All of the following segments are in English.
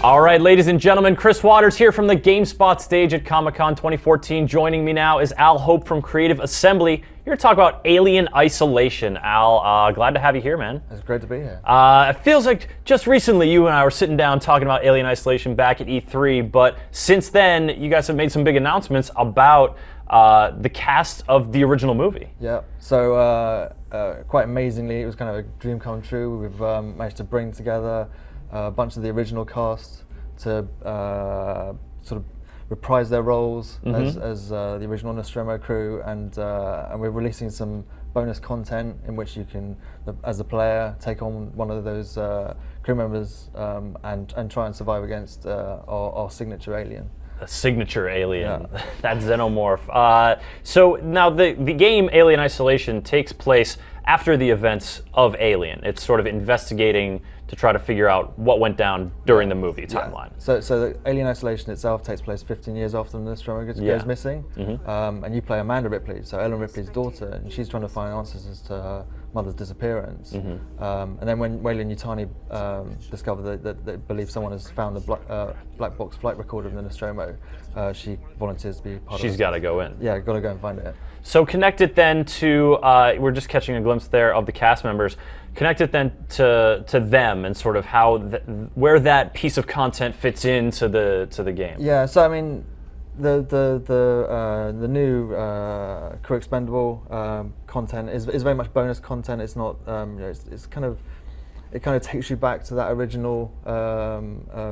All right, ladies and gentlemen, Chris Waters here from the GameSpot stage at Comic-Con 2014. Joining me now is Al Hope from Creative Assembly. Here to talk about Alien Isolation. Al, glad to have you here, man. It's great to be here. It feels like just recently you and I were sitting down talking about Alien Isolation back at E3, but since then you guys have made some big announcements about the cast of the original movie. Yeah, so quite amazingly, it was kind of a dream come true. We've managed to bring together a bunch of the original cast to sort of reprise their roles as the original Nostromo crew, and we're releasing some bonus content in which you can, as a player, take on one of those crew members and try and survive against our signature alien. A signature alien, yeah. That xenomorph. So now the game Alien Isolation takes place after the events of Alien. It's sort of investigating to try to figure out what went down during the movie timeline. So the Alien Isolation itself takes place 15 years after the Nostromo goes missing, and you play Amanda Ripley, so Ellen Ripley's daughter, and she's trying to find answers as to her mother's disappearance. And then when Weyland Yutani discover that they believe someone has found the black box flight recorder of the Nostromo, she volunteers to be part of it. She's got to go in. Yeah, got to go and find it. So connect it then to, we're just catching a glimpse there of the cast members, connect it then to them and sort of how, where that piece of content fits into the game. Yeah, so I mean, the new Crew Expendable content is very much bonus content. It's not, it's kind of, it kind of takes you back to that original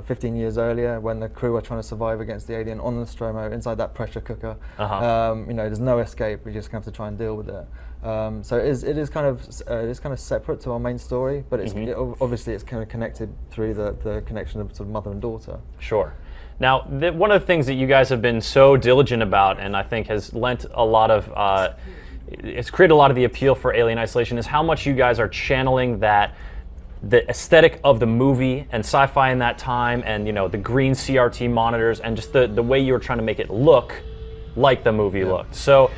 15 years earlier when the crew were trying to survive against the alien on the Nostromo inside that pressure cooker. There's no escape. We just have to try and deal with it. So it is kind of separate to our main story, but obviously it's kind of connected through the connection of sort of mother and daughter. Sure. Now, one of the things that you guys have been so diligent about, and I think has lent a lot of, it's created a lot of the appeal for Alien Isolation, is how much you guys are channeling the aesthetic of the movie and sci-fi in that time, and the green CRT monitors, and just the way you were trying to make it look like the movie looked. So,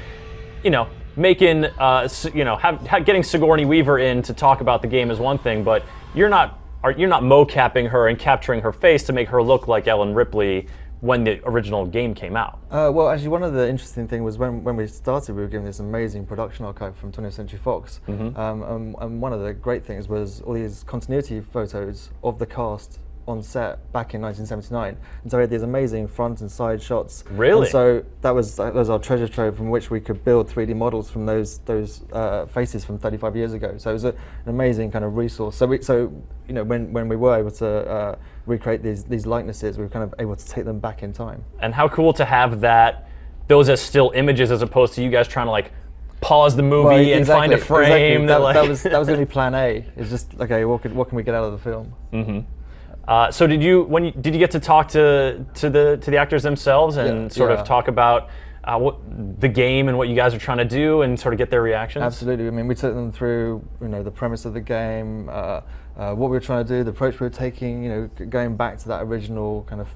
making getting Sigourney Weaver in to talk about the game is one thing, but you're not mocapping her and capturing her face to make her look like Ellen Ripley when the original game came out. Well, actually, one of the interesting things was when we started, we were given this amazing production archive from 20th Century Fox, and one of the great things was all these continuity photos of the cast on set back in 1979, and so we had these amazing front and side shots. Really? And so that was our treasure trove from which we could build 3D models from those faces from 35 years ago. So it was an amazing kind of resource. So when we were able to recreate these likenesses, we were kind of able to take them back in time. And how cool to have those as still images as opposed to you guys trying to like pause the movie and find a frame. Exactly. That was going to be plan A. It's just, okay, what can we get out of the film? So did you get to talk to the actors themselves and sort of talk about what the game and what you guys are trying to do and sort of get their reactions? Absolutely. I mean, we took them through the premise of the game, what we were trying to do, the approach we were taking, going back to that original kind of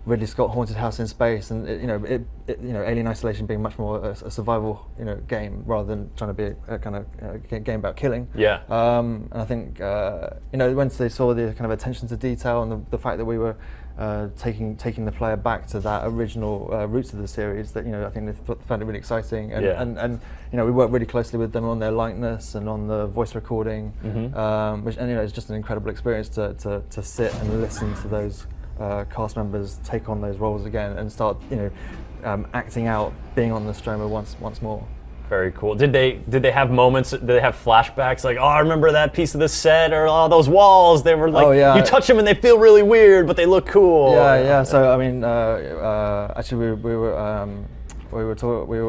Ridley Scott Haunted House in Space, and Alien Isolation being much more a survival game rather than trying to be a kind of game about killing. Yeah. And I think once they saw the kind of attention to detail and the fact that we were taking the player back to that original roots of the series, that I think they found it really exciting, and we worked really closely with them on their likeness and on the voice recording, which it's just an incredible experience to sit and listen to those cast members take on those roles again and start acting out being on the Nostromo once more. Very cool. Did they have moments? Did they have flashbacks like, oh, I remember that piece of the set, or oh, those walls? They were like, you touch them and they feel really weird, but they look cool. Yeah. So I mean, actually, we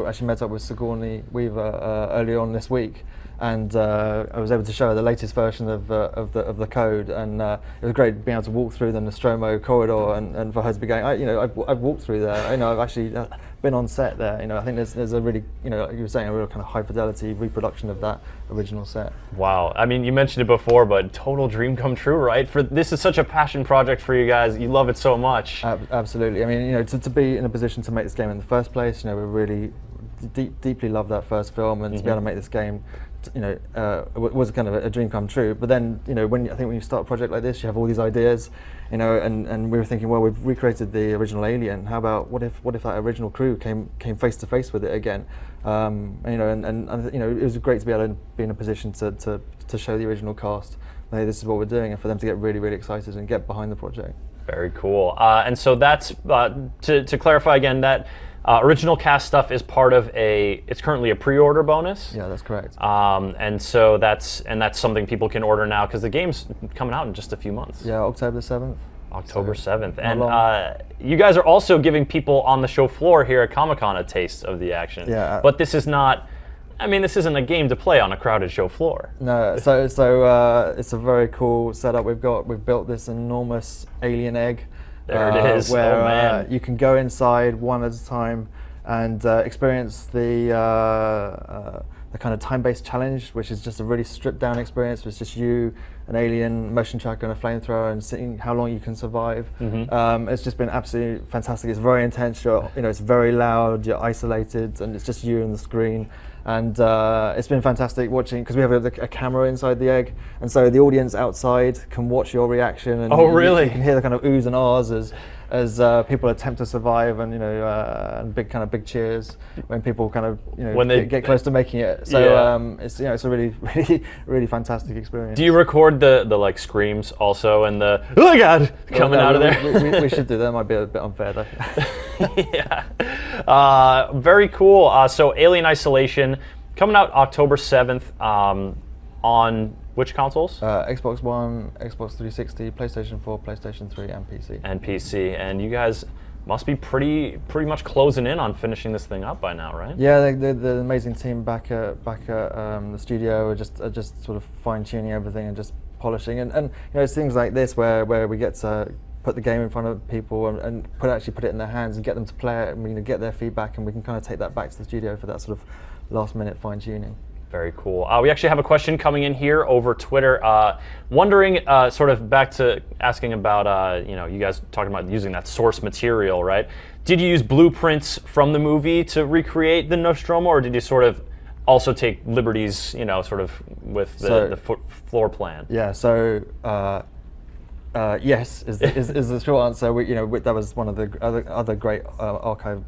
actually met up with Sigourney Weaver earlier on this week, and I was able to show her the latest version of the code, and it was great being able to walk through the Nostromo corridor and for her to be going, I've walked through there. I've actually been on set there. I think there's a really, like you were saying, a real kind of high fidelity reproduction of that original set. Wow. I mean, you mentioned it before, but total dream come true, right? This is such a passion project for you guys. You love it so much. Absolutely. I mean, to be in a position to make this game in the first place, we really deeply love that first film, and to be able to make this game was kind of a dream come true. But then, when you start a project like this, you have all these ideas, and we were thinking, well, we've recreated the original Alien. How about what if that original crew came face to face with it again? It was great to be able to be in a position to show the original cast, hey, this is what we're doing, and for them to get really, really excited and get behind the project. Very cool. And so that's to clarify again, that original cast stuff is part of it's currently a pre-order bonus. Yeah, that's correct. And so that's something people can order now because the game's coming out in just a few months. Yeah, October 7th. October 7th. And you guys are also giving people on the show floor here at Comic-Con a taste of the action. Yeah. But this is not, this isn't a game to play on a crowded show floor. No, so it's a very cool setup we've got. We've built this enormous alien egg. There it is. Where you can go inside one at a time and experience the kind of time-based challenge, which is just a really stripped-down experience. It's just you, an alien, motion tracker, and a flamethrower, and seeing how long you can survive. It's just been absolutely fantastic. It's very intense. It's very loud. You're isolated, and it's just you and the screen. And it's been fantastic watching, because we have a camera inside the egg, and so the audience outside can watch your reaction. And really? You can hear the kind of oohs and ahs as people attempt to survive, and and big cheers when people when they get close to making it. So it's a really really fantastic experience. Do you record the like screams also and the oh my god coming out of there? We should do that. Might be a bit unfair though. Yeah. Very cool. So Alien Isolation coming out October 7th on which consoles? Xbox One, Xbox 360, PlayStation 4, PlayStation 3, and PC. And you guys must be pretty much closing in on finishing this thing up by now, right? Yeah, the amazing team back at the studio are just sort of fine tuning everything and just polishing. And it's things like this where we get to put the game in front of people and actually put it in their hands and get them to play it, and get their feedback, and we can kind of take that back to the studio for that sort of last minute fine tuning. Very cool. We actually have a question coming in here over Twitter, wondering, sort of back to asking about, you guys talking about using that source material, right? Did you use blueprints from the movie to recreate the Nostromo, or did you sort of also take liberties, sort of with the floor plan? Yeah. So. Yes, is the short answer. That was one of the other great archive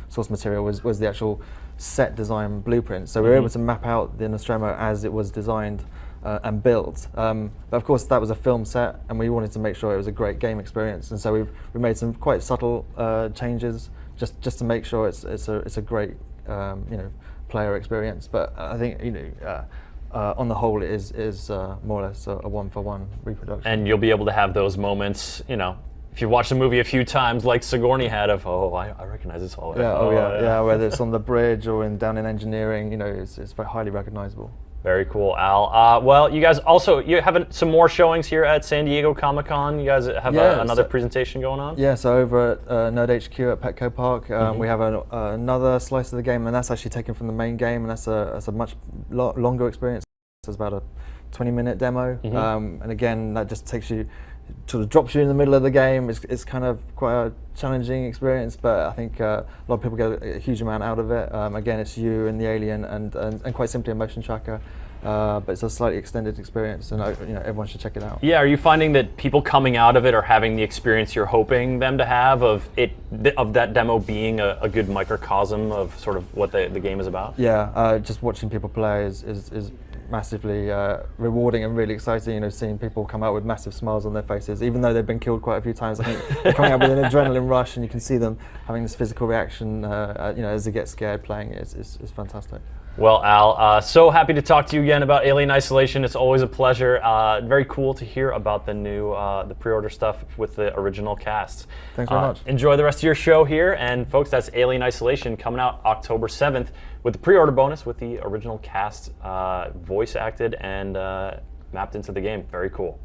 source material was the actual set design blueprint. So we were able to map out the Nostromo as it was designed and built. But of course, that was a film set, and we wanted to make sure it was a great game experience. And so we made some quite subtle changes just to make sure it's a great player experience. But I think on the whole, it is more or less a one-for-one reproduction. And you'll be able to have those moments, if you watch the movie a few times, like Sigourney had, of I recognize this hallway. Yeah, whether it's on the bridge or down in engineering, it's very highly recognizable. Very cool, Al. Well, you guys also, you have some more showings here at San Diego Comic-Con. You guys have another presentation going on? Yeah, so over at Nerd HQ at Petco Park, we have another slice of the game, and that's actually taken from the main game, and that's a much longer experience. It's about a 20-minute demo, and again, that just sort of drops you in the middle of the game. It's kind of quite a challenging experience, but I think a lot of people get a huge amount out of it. Again, it's you and the alien, and quite simply a motion tracker, but it's a slightly extended experience, and everyone should check it out. Yeah, are you finding that people coming out of it are having the experience you're hoping them to have of that demo being a good microcosm of sort of what the game is about? Yeah, just watching people play is massively rewarding and really exciting. Seeing people come out with massive smiles on their faces, even though they've been killed quite a few times. I think they're coming out with an adrenaline rush, and you can see them having this physical reaction, as they get scared playing it. It's fantastic. Well, Al, so happy to talk to you again about Alien Isolation. It's always a pleasure. Very cool to hear about the new the pre-order stuff with the original cast. Thanks very much. Enjoy the rest of your show here, and folks, that's Alien Isolation coming out October 7th with the pre-order bonus with the original cast voice acted and mapped into the game. Very cool.